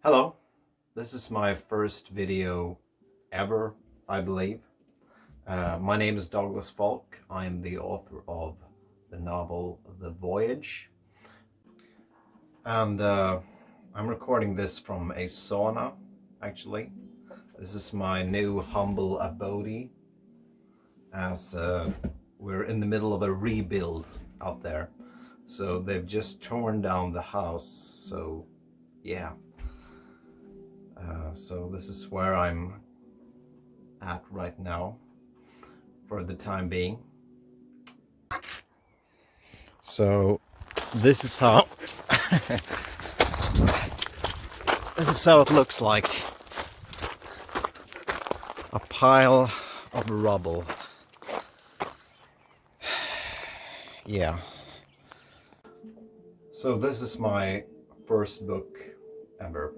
Hello, this is my first video ever, I believe. My name is Douglas Falk. I am the author of the novel The Voyage. And I'm recording this from a sauna, actually. This is my new humble abode, as we're in the middle of a rebuild out there. So they've just torn down the house, so yeah. So this is where I'm at right now for the time being. So this is how it looks like. A pile of rubble. Yeah. So this is my first book ever,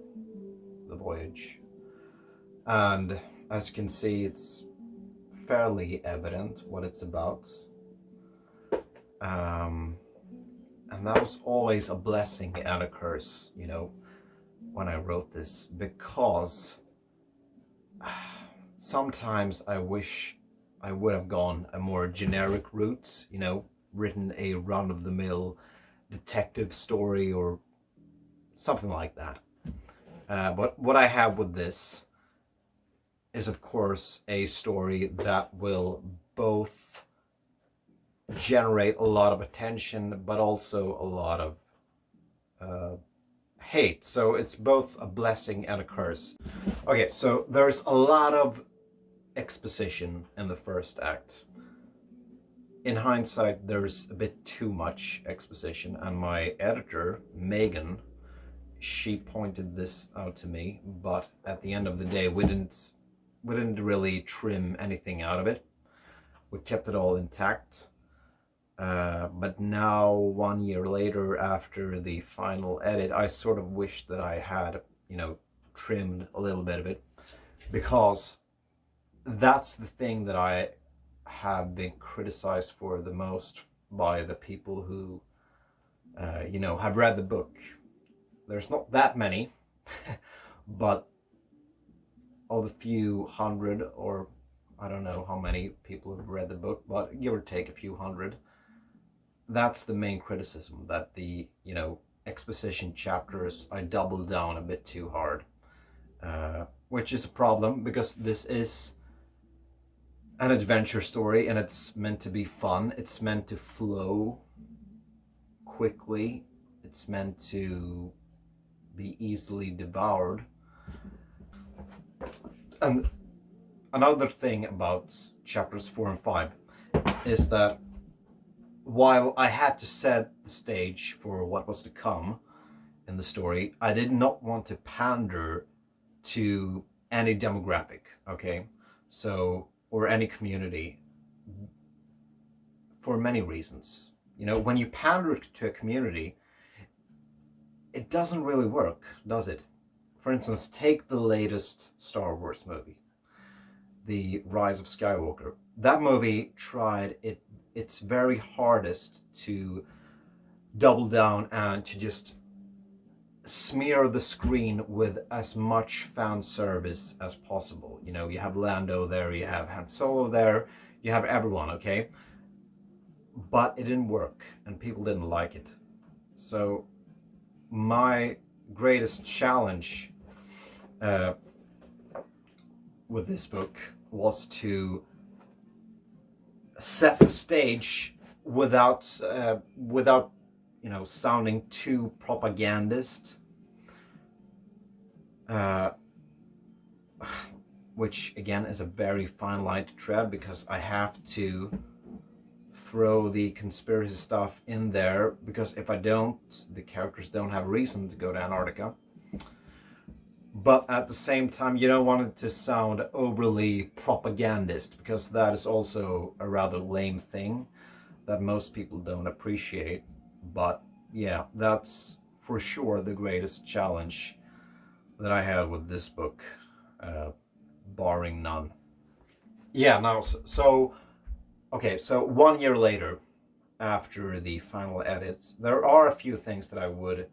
The Voyage. And as you can see, it's fairly evident what it's about. And that was always a blessing and a curse, you know, when I wrote this, because sometimes I wish I would have gone a more generic route, you know, written a run-of-the-mill detective story or something like that. But what I have with this is, of course, a story that will both generate a lot of attention, but also a lot of hate. So it's both a blessing and a curse. Okay, so there's a lot of exposition in the first act. In hindsight, there's a bit too much exposition, and my editor, Megan, she pointed this out to me, but at the end of the day, we didn't really trim anything out of it. We kept it all intact. But now, 1 year later, after the final edit, I sort of wish that I had, you know, trimmed a little bit of it, because that's the thing that I have been criticized for the most by the people who, you know, have read the book. There's not that many, but of the few hundred, or I don't know how many people have read the book, but give or take a few hundred, that's the main criticism, that the, you know, exposition chapters, I doubled down a bit too hard, which is a problem, because this is an adventure story and it's meant to be fun. It's meant to flow quickly. It's meant to be easily devoured. And another thing about chapters 4 and 5 is that while I had to set the stage for what was to come in the story, I did not want to pander to any demographic, okay? So, or any community, for many reasons. You know, when you pander to a community, it doesn't really work, does it? For instance, take the latest Star Wars movie, The Rise of Skywalker. That movie tried its very hardest to double down and to just smear the screen with as much fan service as possible. You know, you have Lando there, you have Han Solo there, you have everyone, okay? But it didn't work, and people didn't like it. So my greatest challenge with this book was to set the stage without you know, sounding too propagandist, which again is a very fine line to tread, because I have to throw the conspiracy stuff in there, because if I don't, the characters don't have a reason to go to Antarctica. But at the same time, you don't want it to sound overly propagandist, because that is also a rather lame thing that most people don't appreciate. But yeah, that's for sure the greatest challenge that I had with this book, barring none. Yeah, now, so, okay, so 1 year later, after the final edits, there are a few things that I would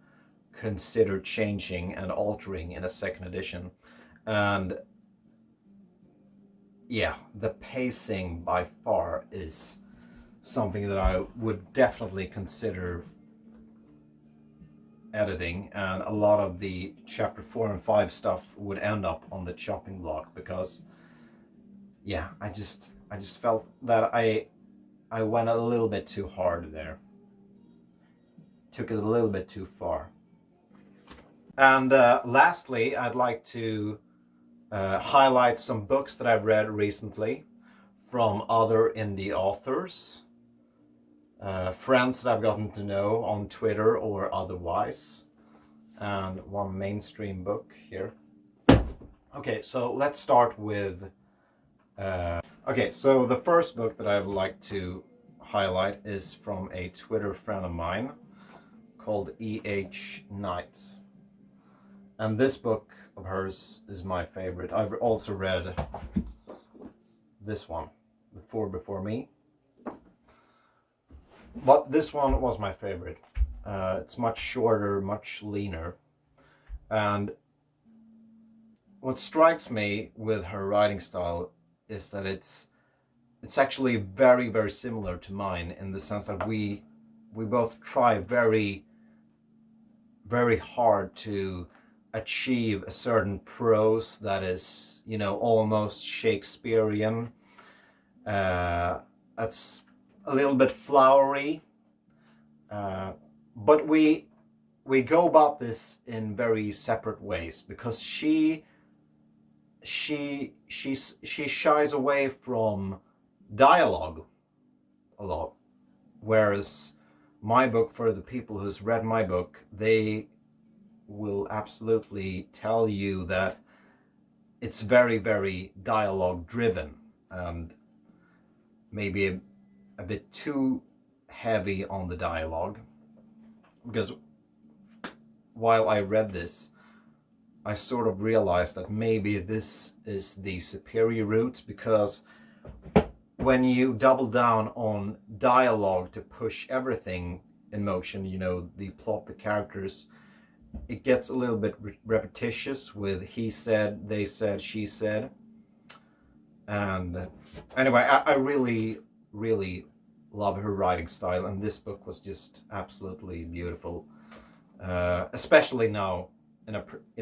consider changing and altering in a second edition. And yeah, the pacing by far is something that I would definitely consider editing, and a lot of the chapter 4 and 5 stuff would end up on the chopping block, because yeah, I just felt that I went a little bit too hard there, took it a little bit too far. And lastly, I'd like to highlight some books that I've read recently from other indie authors, friends that I've gotten to know on Twitter or otherwise, and one mainstream book here. Okay, so let's start with okay, so the first book that I would like to highlight is from a Twitter friend of mine called E.H. Knights. And this book of hers is my favorite. I've also read this one, The Four Before Me. But this one was my favorite. It's much shorter, much leaner. And what strikes me with her writing style is that it's actually very, very similar to mine, in the sense that we both try very, very hard to achieve a certain prose that is, you know, almost Shakespearean. That's a little bit flowery, but we go about this in very separate ways, because she shies away from dialogue a lot, whereas my book, for the people who's read my book, they will absolutely tell you that it's very, very dialogue driven, and maybe a bit too heavy on the dialogue. Because while I read this, I sort of realized that maybe this is the superior route, because when you double down on dialogue to push everything in motion, you know, the plot, the characters, it gets a little bit repetitious with he said, they said, she said. And anyway, I really, really love her writing style, and this book was just absolutely beautiful. Especially now in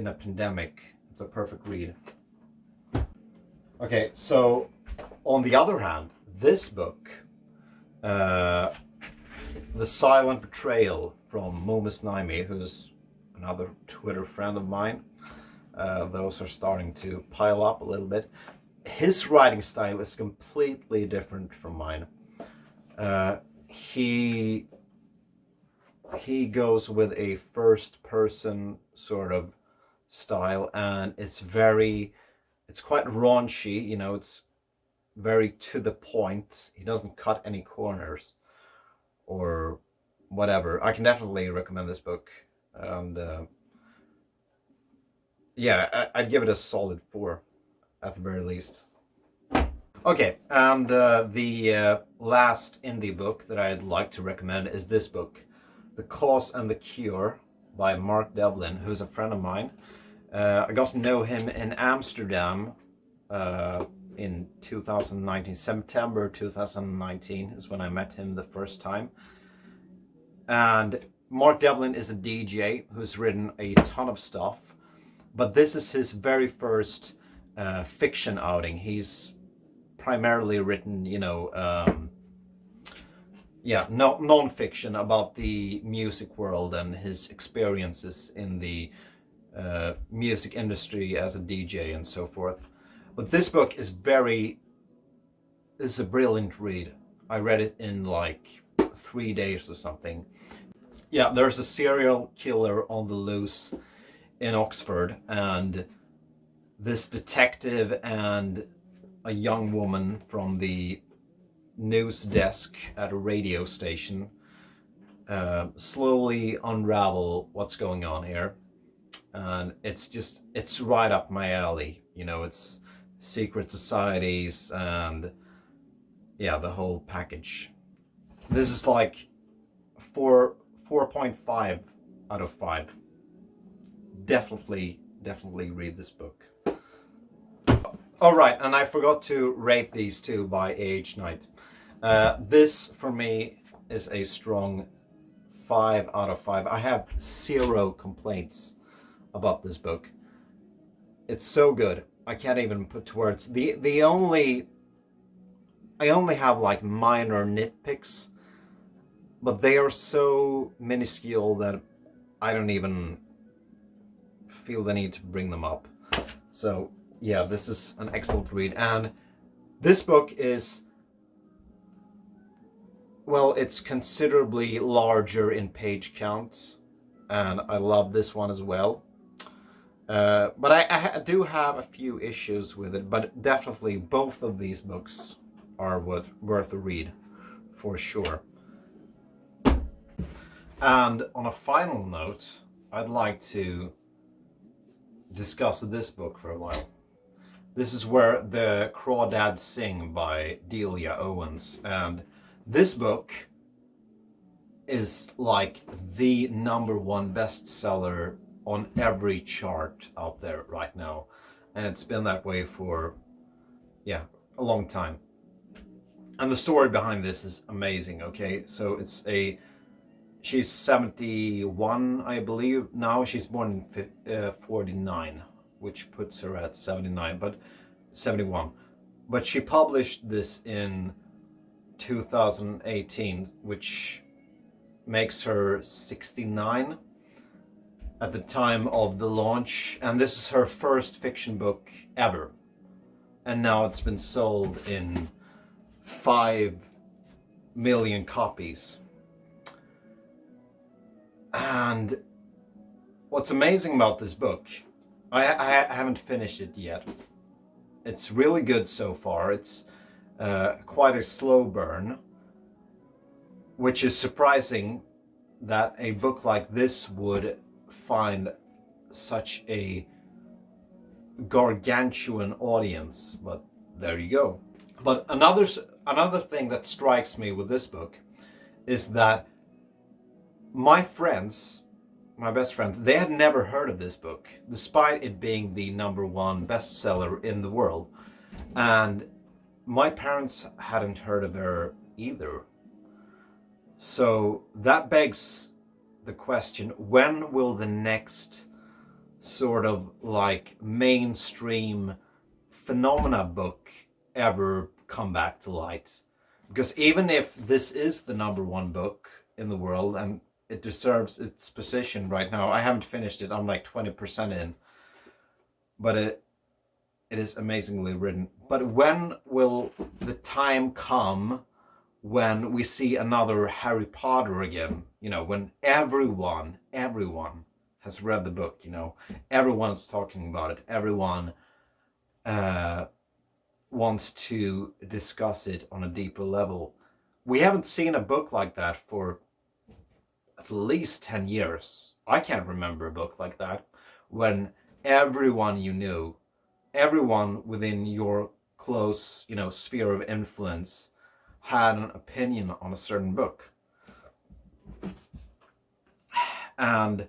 a pandemic, it's a perfect read. Okay, so on the other hand, this book, The Silent Betrayal, from Momus Naimi, who's another Twitter friend of mine. Those are starting to pile up a little bit. His writing style is completely different from mine. He goes with a first person sort of style, and it's quite raunchy, you know, it's very to the point. He doesn't cut any corners or whatever. I can definitely recommend this book, and yeah, I'd give it a solid 4 at the very least. Okay, and the last indie book that I'd like to recommend is this book, The Cause and the Cure by Mark Devlin, who's a friend of mine. I got to know him in Amsterdam in 2019. September 2019 is when I met him the first time. And Mark Devlin is a DJ who's written a ton of stuff, but this is his very first fiction outing. He's primarily written, you know, non-fiction about the music world and his experiences in the music industry as a DJ and so forth. But this book is a brilliant read. I read it in like 3 days or something. Yeah, there's a serial killer on the loose in Oxford, and this detective and a young woman from the news desk at a radio station slowly unravel what's going on here. And it's right up my alley. You know, it's secret societies and yeah, the whole package. This is like 4.5 out of 5. definitely read this book. All right, and I forgot to rate these two by age night. This for me is a strong 5 out of 5. I have 0 complaints about this book. It's so good. I can't even put to words. I only have like minor nitpicks, but they are so minuscule that I don't even feel the need to bring them up. So yeah, this is an excellent read. And this book is, well, it's considerably larger in page count, and I love this one as well. But I do have a few issues with it, but definitely both of these books are worth a read, for sure. And on a final note, I'd like to discuss this book for a while. This is Where the Crawdads Sing by Delia Owens, and this book is like the #1 bestseller on every chart out there right now, and it's been that way for a long time. And the story behind this is amazing. Okay, so she's 71, I believe now. She's born in 49, which puts her at 71, but she published this in 2018, which makes her 69 at the time of the launch, and this is her first fiction book ever, and now it's been sold in 5 million copies. And what's amazing about this book, I haven't finished it yet. It's really good so far. It's quite a slow burn, which is surprising that a book like this would find such a gargantuan audience, but there you go. But another thing that strikes me with this book is that my best friends, they had never heard of this book, despite it being the #1 bestseller in the world. And my parents hadn't heard of her either. So that begs the question, when will the next sort of like mainstream phenomena book ever come back to light? Because even if this is the #1 book in the world, and it deserves its position right now, I haven't finished it, I'm like 20% in, but it is amazingly written. But when will the time come when we see another Harry Potter again? You know, when everyone has read the book, you know, everyone's talking about it, everyone wants to discuss it on a deeper level. We haven't seen a book like that for at least 10 years. I can't remember a book like that when everyone you knew, everyone within your close, you know, sphere of influence had an opinion on a certain book. And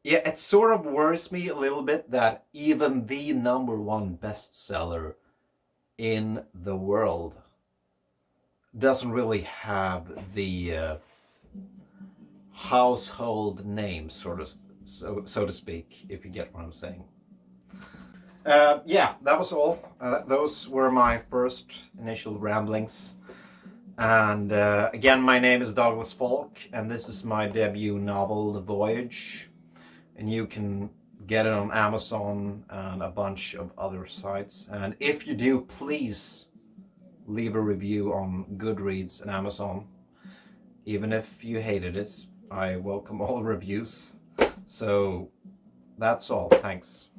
yeah, it sort of worries me a little bit that even the #1 bestseller in the world doesn't really have the household name, sort of, so to speak, if you get what I'm saying. Yeah, that was all. Those were my first initial ramblings. And again, my name is Douglas Falk, and this is my debut novel, The Voyage. And you can get it on Amazon and a bunch of other sites. And if you do, please leave a review on Goodreads and Amazon. Even if you hated it, I welcome all reviews. So that's all. Thanks.